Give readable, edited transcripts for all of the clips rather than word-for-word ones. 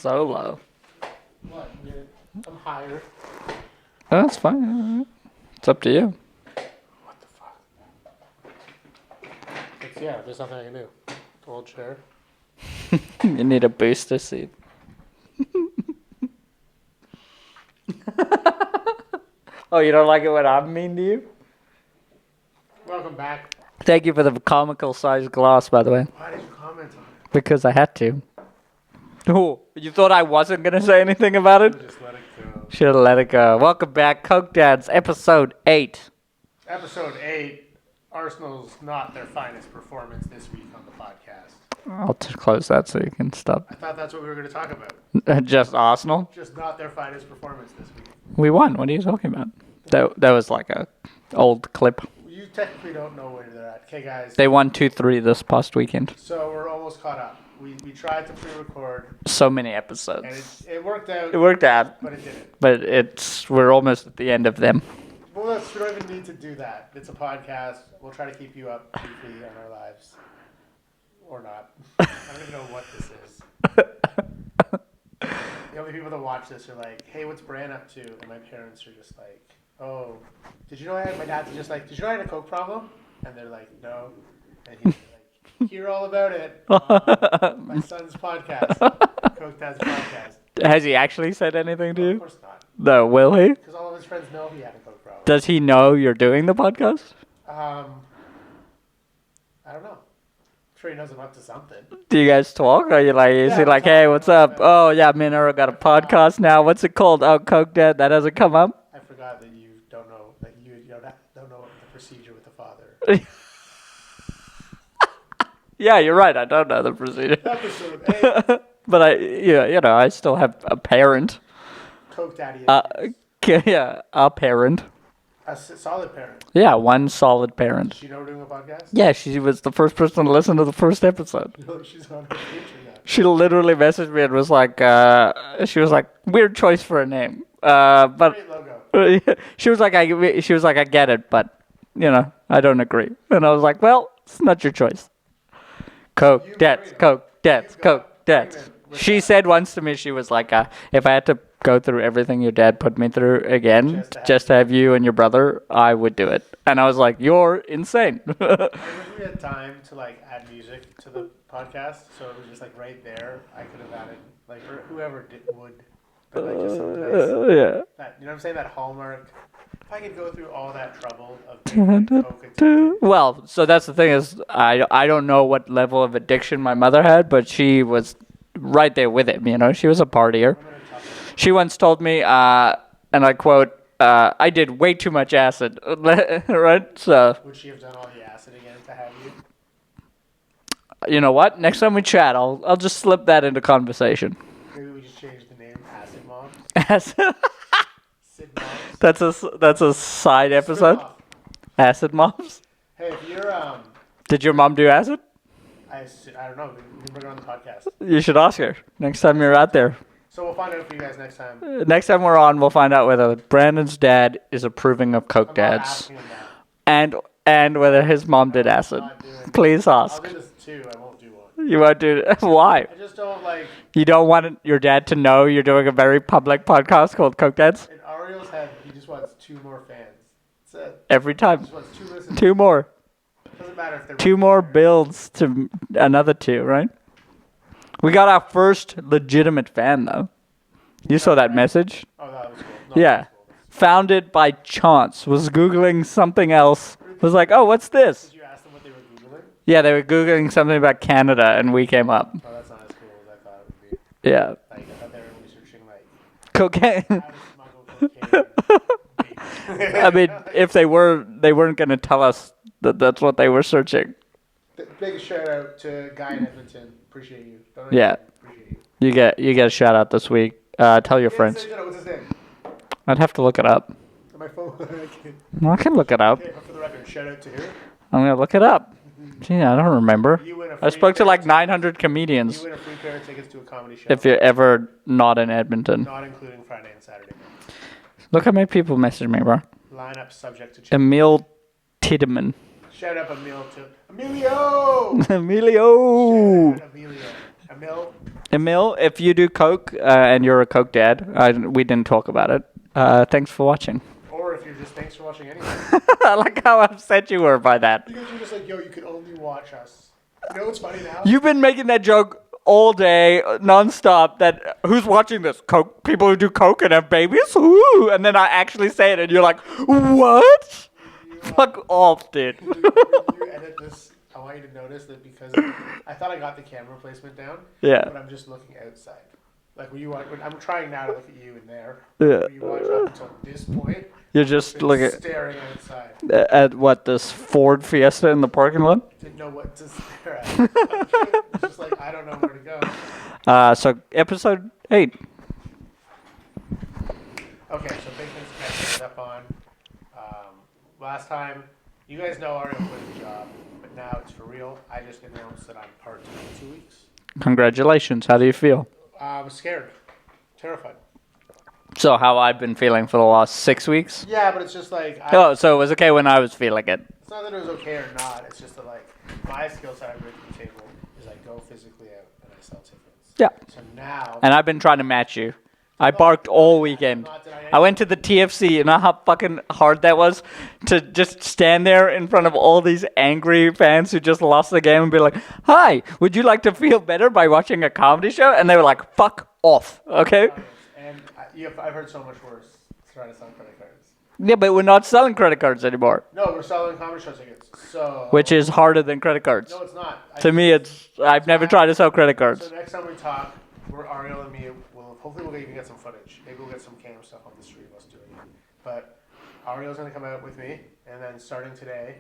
so low. What? I'm higher. Oh, that's fine. It's up to you. What the fuck? Yeah, there's nothing I can do. Old chair. You need a booster seat. Oh, you don't like it when I'm mean to you? Welcome back. Thank you for the comical sized glass, by the way. Why did you comment on it? Because I had to. Oh, you thought I wasn't going to say anything about it? Just let it go. Should have let it go. Welcome back, Coke Dads, episode 8. Episode 8. Arsenal's not their finest performance this week on the podcast. I'll close that so you can stop. I thought that's what we were going to talk about. Just Arsenal? Just not their finest performance this week. We won. What are you talking about? That was like a old clip. You technically don't know where they're at. Okay, guys. They won 2-3 this past weekend. So we're almost caught up. We tried to pre-record. So many episodes. And it worked out. It worked out. But it didn't. But we're almost at the end of them. Well, we don't even need to do that. It's a podcast. We'll try to keep you up briefly on our lives. Or not. I don't even know what this is. The only people that watch this are like, hey, what's Bran up to? And my parents are just like, oh, did you know my dad's just like, did you know I had a coke problem? And they're like, no. And he's like, hear all about it on my son's podcast, Coke Dad's podcast. Has he actually said anything to you? Of course not. No, will he? Because all of his friends know he had a coke problem. Does he know you're doing the podcast? I don't know. I'm sure he knows I'm up to something. Do you guys talk? Are you like, is he like, hey, what's up? Oh, yeah, me and Ariel got a podcast now. What's it called? Oh, Coke Dad. That hasn't come up? I forgot that you don't know that you don't know the procedure with the father. Yeah, you're right. I don't know the procedure. Episode 8. But I still have a parent. Coke Daddy. Yeah, a parent. A solid parent. Yeah, one solid parent. Does she know we're doing a podcast? Yeah, she was the first person to listen to the first episode. No, she's on her future now. She literally messaged me and was like, weird choice for a name. But Great logo. she was like, I get it, but I don't agree. And I was like, well, it's not your choice. Coke, Dads, Coke, Dads, Coke, Dads. She said once to me, she was like, if I had to go through everything your dad put me through again, just to have you and your brother, I would do it. And I was like, you're insane. I wish we had time to add music to the podcast, so it was just right there. I could have added or whoever would, but just something nice. Yeah. That, you know what I'm saying? That Hallmark. If I could go through all that trouble of making Coke. Well, so that's the thing is, I don't know what level of addiction my mother had, but she was right there with him. She was a partier. She once told me, and I quote, I did way too much acid, right? So. Would she have done all the acid again to have you? You know what? Next time we chat, I'll just slip that into conversation. Maybe we just change the name Acid Mom. Acid. Sid Moms. That's a side episode. Acid Moms. Hey, if you're Did your mom do acid? I don't know. We can bring her on the podcast. You should ask her next time you're out there. So we'll find out for you guys next time. Next time we're on, we'll find out whether Brandon's dad is approving of Coke Dads, and whether his mom did acid. Please ask. I'll do this too. I won't do one. You won't do it. Why? I just don't You don't want your dad to know you're doing a very public podcast called Coke Dads? In Ariel's head, he just wants 2 more fans. That's it. Every time. He just wants 2 listeners. 2 more. Doesn't matter if they're 2 more builds to another 2, right? We got our first legitimate fan, though. You saw that message? Oh, that was cool. No, Yeah. that was cool. Found it by chance. Was Googling something else. Was like, oh, what's this? Did you ask them what they were Googling? Yeah, they were Googling something about Canada, and we came up. Oh, that's not as cool as I thought it would be. Yeah. I thought they were researching, Cocaine. how to smuggle cocaine. I mean, if they weren't going to tell us that that's what they were searching. Big shout out to Guy in Edmonton. Appreciate you. Yeah. Appreciate you. You get a shout out this week. Tell your friends. What's his name? I'd have to look it up. On my phone. I can look it up. Okay, but for the record, shout out to who? I'm going to look it up. Gee, I don't remember. You win a I free spoke to pair like of 900 You comedians. win a free pair of tickets to a comedy show. If you're ever not in Edmonton. Not including Friday and Saturday. Look how many people message me, bro. Lineup subject to change. Emil Tiedemann. Shout out Emil to Emilio. Emilio. Shout out Emilio. Emil, Emil, if you do coke and you're a coke dad, we didn't talk about it. Thanks for watching. Or if you're just thanks for watching anyway. I like how upset you were by that. Because you're just like, yo, you can only watch us. You know what's funny now? You've been making that joke all day, nonstop. That who's watching this? Coke people who do coke and have babies. Ooh. And then I actually say it, and you're like, what? Fuck off, dude. When you edit this, I want you to notice that because I thought I got the camera placement down. Yeah. But I'm just looking outside. Like when you watch, I'm trying now to look at you in there. Yeah. When you watch up until this point, You're just looking staring outside. at what, this Ford Fiesta in the parking lot? Didn't know what to stare at. It's just like I don't know where to go. So episode 8. Okay, so big things to catch up on. Last time, you guys know Ariel quit his job, but now it's for real. I just announced that I'm part-time in 2 weeks. Congratulations. How do you feel? I was scared, terrified. So how I've been feeling for the last 6 weeks? Yeah, but it's just like So it was okay when I was feeling it. it's not that it was okay or not. It's just that like my skill set I bring to the table is I go physically out and I sell tickets. Yeah. So now And I've been trying to match you. I barked all weekend. I went to the TFC. You know how fucking hard that was to just stand there in front of all these angry fans who just lost the game and be like, "Hi, would you like to feel better by watching a comedy show?" And they were like, "Fuck off." Okay. And I've heard so much worse trying to sell credit cards. Yeah, but we're not selling credit cards anymore, No, we're selling comedy show tickets. So which is harder than credit cards. no, it's not. To me, I've never tried to sell credit cards. So next time we talk, we're Ariel and me. Hopefully we'll even get some footage. Maybe we'll get some cam stuff on the stream us doing it. But Ariel's gonna come out with me, and then starting today,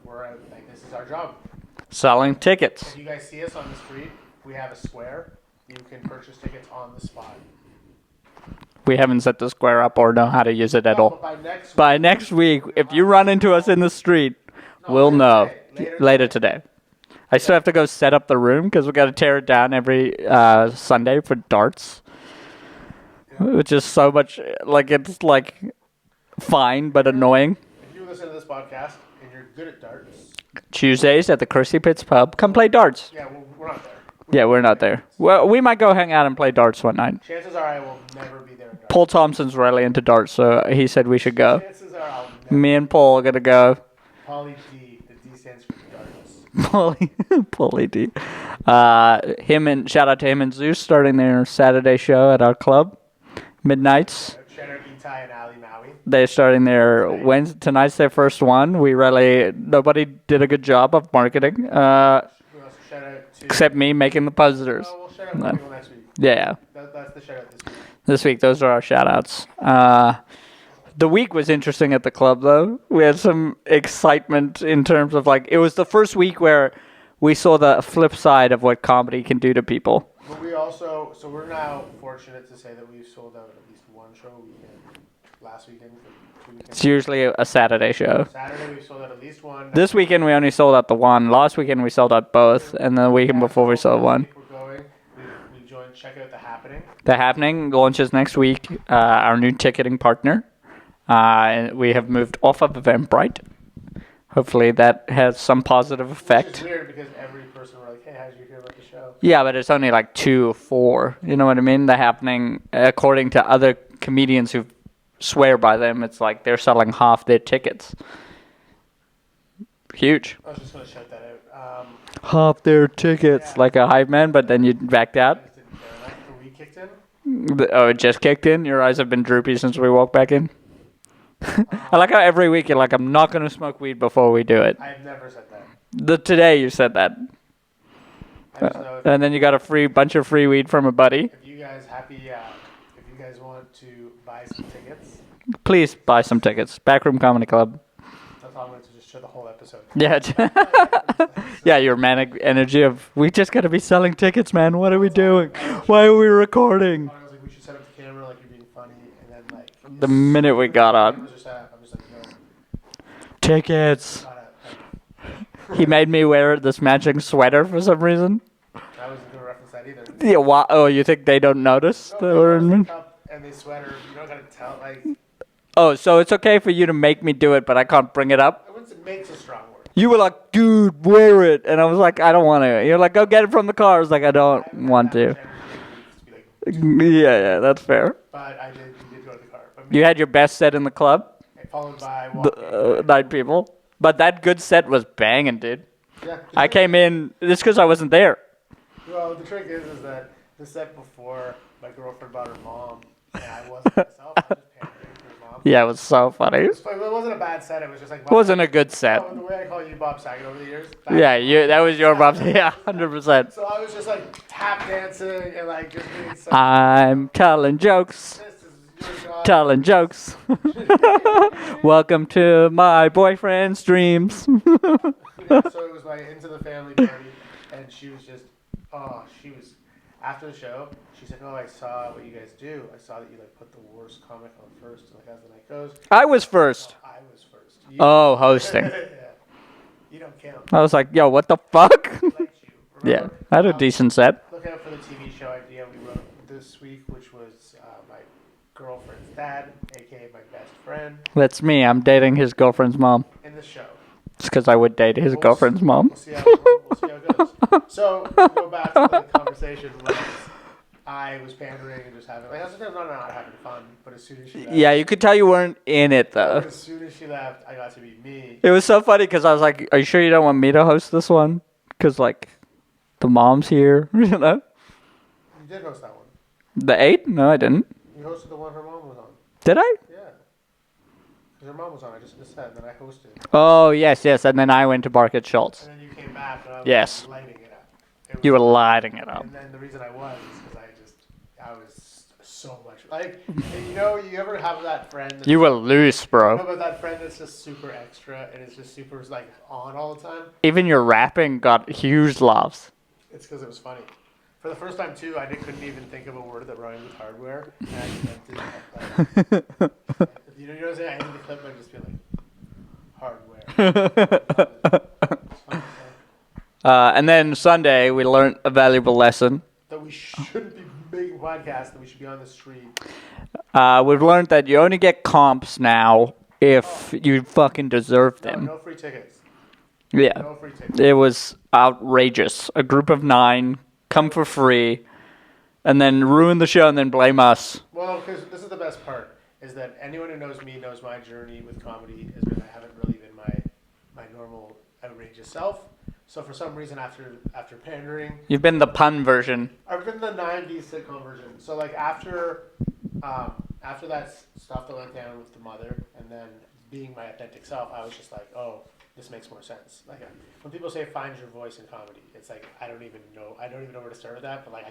we're out, like this is our job. Selling tickets. If you guys see us on the street, we have a square. You can purchase tickets on the spot. We haven't set the square up or know how to use it at No, all. but By next week, if you run into us in the street, we'll know. Later today. I still have to go set up the room because we got to tear it down every Sunday for darts. Which is so much, like, it's like fine but annoying. If you listen to this podcast and you're good at darts, Tuesdays at the Crusty Pits pub, come play darts. yeah, we're not there. Yeah, we're not there. Well, we might go hang out and play darts one night. Chances are I will never be there in darts. Paul Thompson's really into darts, so he said we should go. Chances are I'll never. Me and Paul are gonna go. Pauly D. The D stands for darts. Pauly D. Shout out to him and Zeus starting their Saturday show at our club. Midnights. Shout out Itai and Ali Maui. They're starting their Wednesday. Tonight's their first one. Nobody did a good job of marketing, Who else? Shout out to. except me making the posters. Oh, we'll shout out more people next week. Yeah, That's the shout out this week. this week those are our shout outs. The week was interesting at the club though. We had some excitement in terms of like, it was the first week where we saw the flip side of what comedy can do to people. But we also, so we're now fortunate to say that we've sold out at least one show weekend. Last weekend, 2 weekends. It's usually a Saturday show. Saturday we sold out at least one. This weekend we only sold out the one. Last weekend we sold out both, and the weekend before we sold one. We're going. We joined. Check out The Happening. The Happening launches next week. Our new ticketing partner. We have moved off of Eventbrite. Hopefully that has some positive Which effect. is weird because every person were like, hey, how did you hear about the show? Yeah, but it's only like 2 or 4. You know what I mean? The Happening, according to other comedians who swear by them, it's like they're selling half their tickets. Huge. I was just going to shout that out. Half their tickets, Yeah. like a hype man, but then you backed out. I just didn't care. Like, the week kicked in. Oh, it just kicked in? Your eyes have been droopy since we walked back in? I like how every week you're like, I'm not going to smoke weed before we do it. I've never said that. Today you said that. I just know And then you got a bunch of free weed from a buddy. if you guys if you guys want to buy some tickets, Please buy some tickets. Backroom Comedy Club. that's all I'm going to just show the whole episode. Yeah. Yeah, your manic energy of, we just got to be selling tickets, man. What are we doing? Why are we recording? I was like, we should set up the camera like you're being funny, and then like The minute we got on. I'm just like, no, Tickets. not He made me wear this matching sweater for some reason. I wasn't going to reference that either. Yeah, why? Oh, you think they don't notice? No, that we're in- they dress up and they sweater. You don't got to tell. Like, Oh, so it's okay for you to make me do it, but I can't bring it up? I wouldn't say makes a strong word. You were like, dude, wear it. And I was like, I don't want to. You're like, go get it from the car. I was like, I don't want to. Yeah, that's fair. But we did go to the car. But me, You had your best set in the club, followed by the walking. 9 people. But that good set was banging, dude. Yeah. I came in just because I wasn't there. Well, the trick is that the set before my girlfriend brought her mom, and I wasn't myself. I was just pandering to her mom. Yeah, it was so funny. It wasn't a bad set. It was just like It wasn't a good set. the way I call you Bob Saget over the years. Yeah, that was your Bob. Yeah, 100%. So I was just like tap dancing and like just being so. I'm telling jokes. This is your job. Telling jokes. Welcome to my boyfriend's dreams. Yeah, so it was like into the family party, and she was just, after the show, she said, "Oh, I saw what you guys do. I saw that you like put the worst comic on first, like as the night goes." I was first. I was first. Hosting. Yeah. You don't count. I was like, yo, what the fuck? I liked you. Yeah, Remember? I had a decent set. Look out for the TV show idea we wrote this week, which was my girlfriend's dad, aka my best friend, That's me. I'm dating his girlfriend's mom. in the show. It's because I would date his girlfriend's mom. We'll see how it goes. So, go back to the conversation was I was pandering and just having, like, I was not having fun, but as soon as she left, Yeah, you could tell you weren't in it, though. as soon as she left, I got to be me. It was so funny because I was like, are you sure you don't want me to host this one? Because, like, the mom's here, you know? You did host that one. The 8? No, I didn't. You hosted the one her mom was on. Did I? Yeah. Because her mom was on, I just said, and then I hosted. Oh, yes. And then I went to bark at Schultz. And then you came back, and I was Yes. lighting it up. It was You were lighting it up. And then the reason I was is because I was so much like, you ever have that friend? That's, You were loose, bro. but that friend that's just super extra and is just super like on all the time. Even your rapping got huge laughs. It's because it was funny. For the first time too, I couldn't even think of a word that rhymed with hardware, and I just did that. You know what I'm saying? I ended the clip by just being like, hardware. And then Sunday, we learned a valuable lesson. That we shouldn't be making podcasts, that we should be on the street. We've learned that you only get comps now if you fucking deserve them. No free tickets. Yeah. No free tickets. It was outrageous. A group of 9 come for free and then ruin the show and then blame us. Well, because this is the best part, is that anyone who knows me knows my journey with comedy has been I haven't really been my normal outrageous self. So for some reason, after pandering, You've been the pun version. I've been the '90s sitcom version. So like after that stuff that went down with the mother, and then being my authentic self, I was just like, oh, this makes more sense. Like when people say find your voice in comedy, it's like I don't even know where to start with that. But like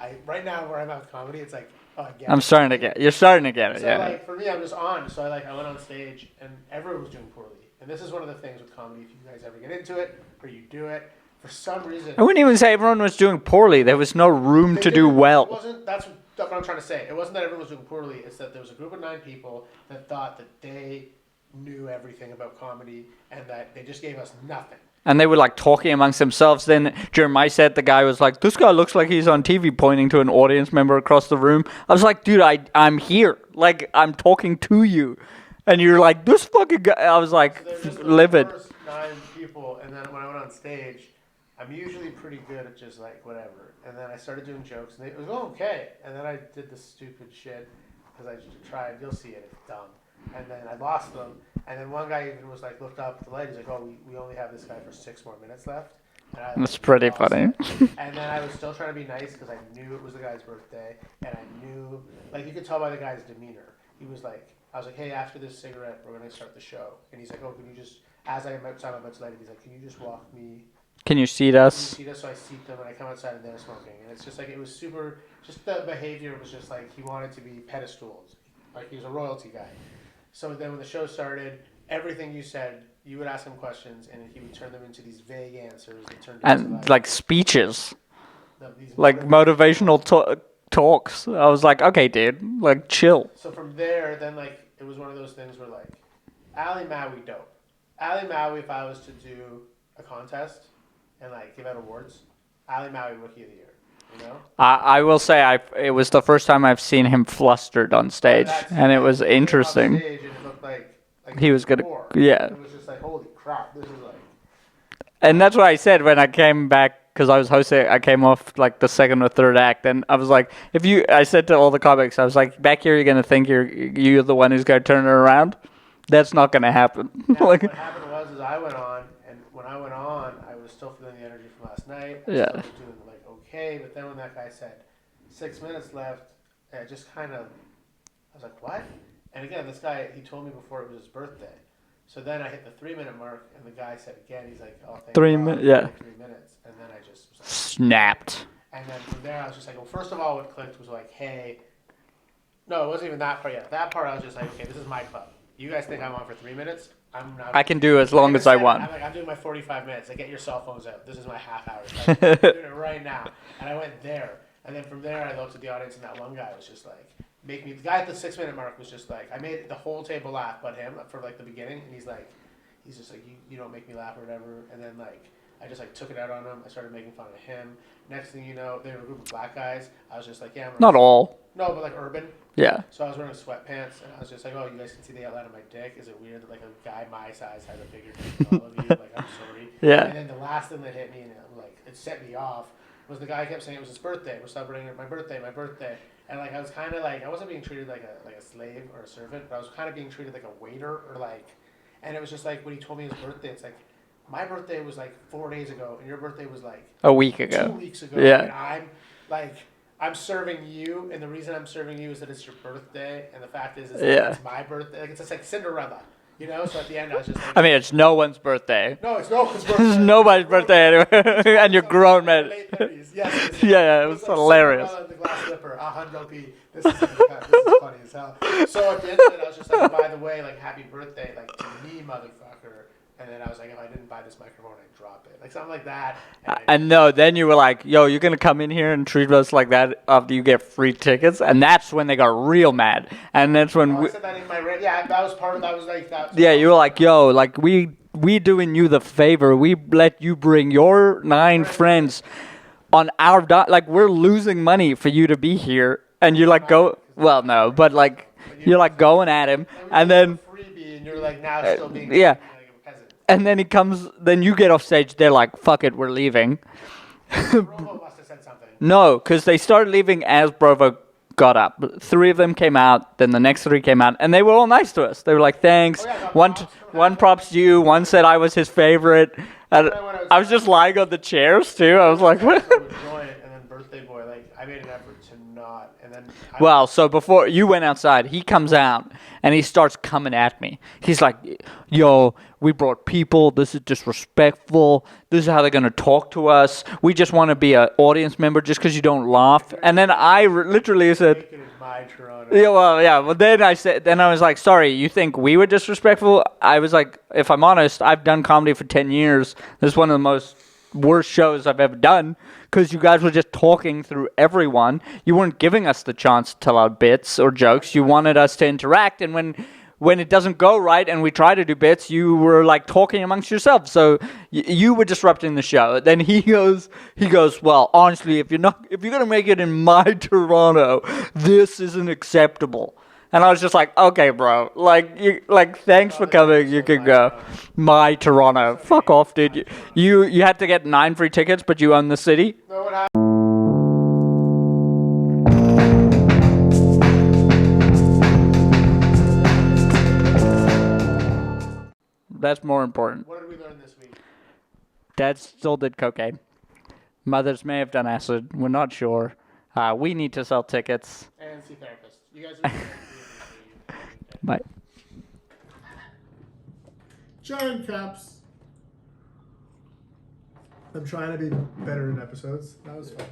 I right now where I'm at with comedy, it's like oh I get You're it. starting to get it, So yeah. like for me, I'm just on. So I went on stage, and everyone was doing poorly. And this is one of the things with comedy. If you guys ever get into it, or you do it, for some reason, I wouldn't even say everyone was doing poorly. There was no room to do It well. wasn't. That's what I'm trying to say. It wasn't that everyone was doing poorly. It's that there was a group of 9 people that thought that they knew everything about comedy, and that they just gave us nothing. And they were like talking amongst themselves. Then during my set, the guy was like, this guy looks like he's on TV, pointing to an audience member across the room. I was like, dude, I'm here. Like, I'm talking to you. And you're like, this fucking guy. I was like, So just livid. The first 9 people, and then when I went on stage, I'm usually pretty good at just like whatever. And then I started doing jokes, and it was going okay. And then I did this stupid shit because I just tried. You'll see it. It's dumb. And then I lost them. And then one guy even was like, looked up at the light. He's like, oh, we only have this guy for 6 more minutes left. And I, That's pretty lost funny. it. And then I was still trying to be nice because I knew it was the guy's birthday, and I knew, like, you could tell by the guy's demeanor. He was like, I was like, hey, after this cigarette, we're gonna start the show. And he's like, oh, can you just, as I'm outside my lighting, he's like, can you just walk me? Can you seat Can you us? seat us? So I seat them, and I come outside, and they're smoking. And it's just like, it was super, just the behavior was just like, he wanted to be pedestaled. Like, he was a royalty guy. So then when the show started, everything you said, you would ask him questions, and he would turn them into these vague answers that turned into And like speeches. these Like motivational talks. I was like, okay, dude, like chill. So from there, then like it was one of those things where like Ali Maui dope. Ali Maui, if I was to do a contest and like give out awards, Ali Maui Rookie of the Year. You know? I will say it was the first time I've seen him flustered on stage, and it was He came off interesting. stage and it looked like He was gonna, before. yeah. It was just like holy crap, this is like. And that's what I said when I came back because I was hosting. I came off like the second or third act, and I was like, I said to all the comics, I was like, back here, you're gonna think you're the one who's gonna turn it around. That's not gonna happen. Now, Like, what happened was I went on, and when I went on, I was still feeling the energy from last night. I Yeah. still was doing like okay, but then when that guy said 6 minutes left, I just kind of, I was like, what? And again, this guy, he told me before it was his birthday. So then I hit the 3 minute mark, and the guy said again, he's like, oh, thank 3 God, minutes, yeah. 3 minutes. And then I just was like, snapped. and then from there, I was just like, well, first of all, what clicked was like, hey, no, it wasn't even that part yet. That part, I was just like, okay, this is my club. You guys think I'm on for 3 minutes? I'm not. I can do as long as I want. I'm like, I'm doing my 45 minutes. Like, get your cell phones out. This is my half hour. Like, I'm doing it right now. And I went there. And then from there, I looked at the audience, and that one guy was just like, make me. The guy at the 6 minute mark was just like, I made the whole table laugh, but him for like the beginning, and he's just like, you don't make me laugh or whatever. And then like, I just like took it out on him. I started making fun of him. Next thing you know, they were a group of black guys. I was just like, yeah, Not all. No, but like urban. Yeah. So I was wearing sweatpants, and I was just like, oh, you guys can see the outline of my dick. Is it weird that like a guy my size has a bigger dick than all of you? Like, I'm sorry. Yeah. And then the last thing that hit me, and it set me off, was the guy kept saying it was his birthday. We're celebrating my birthday. And like I was kind of like, I wasn't being treated like a slave or a servant, but I was kind of being treated like a waiter or like, and it was just like when he told me his birthday, it's like, my birthday was like 4 days ago, and your birthday was like a week ago. 2 weeks ago. Yeah. And I'm like, I'm serving you, and the reason I'm serving you is that it's your birthday, and the fact is that it's my birthday. Like, it's just like Cinderella, you know? So at the end, I was just like... I mean, it's no one's birthday. No, it's no one's birthday. It's nobody's birthday anyway, and you're grown, man. Late 30s. Yes, Yeah, it was like hilarious. Cinderella and the glass slipper, 100p. This is funny as hell. So at the end of it, I was just like, by the way, like, happy birthday, like, to me, motherfucker. And then I was like, if I didn't buy this microphone, I'd drop it. Like, something like that. And no, then you were like, yo, you're going to come in here and treat us like that after you get free tickets? And that's when they got real mad. And that's when I said that in my... Yeah, that was part of... That was like... That was yeah, you were like, yo, like, we doing you the favor. We let you bring your 9 friends on our... like, we're losing money for you to be here. And you're like, go... Well, no, but, like, you're, like, going at him. And then... Freebie, and you're, like, now still being... Yeah. And then he comes, then you get off stage, they're like, fuck it, we're leaving. Brovo must have said something. No, because they started leaving as Brovo got up. 3 of them came out, then the next 3 came out, and they were all nice to us. They were like, thanks. One props to you, one said I was his favorite. And I was just lying on the chairs, too. I was like, what? And then Birthday Boy, like, I made an effort to not, and then... Well, so before you went outside, he comes out, and he starts coming at me. He's like, yo, we brought people. This is disrespectful. This is how they're going to talk to us. We just want to be an audience member just because you don't laugh. And then I literally said... Yeah, well, yeah. Well, then I was like, sorry, you think we were disrespectful? I was like, if I'm honest, I've done comedy for 10 years. This is one of the most worst shows I've ever done because you guys were just talking through everyone. You weren't giving us the chance to tell our bits or jokes. You wanted us to interact, and when it doesn't go right and we try to do bits, you were like talking amongst yourselves. So you were disrupting the show. Then he goes, well, honestly, if you're gonna make it in my Toronto, this isn't acceptable. And I was just like, okay, bro, thanks for coming. You can go. My Toronto, fuck off, dude. You had to get 9 free tickets, but you own the city. No, what happened? That's more important. What did we learn this week? Dad still did cocaine. Mothers may have done acid. We're not sure. We need to sell tickets. And see therapists. You guys are Bye. Giant caps. I'm trying to be better in episodes. That was fun.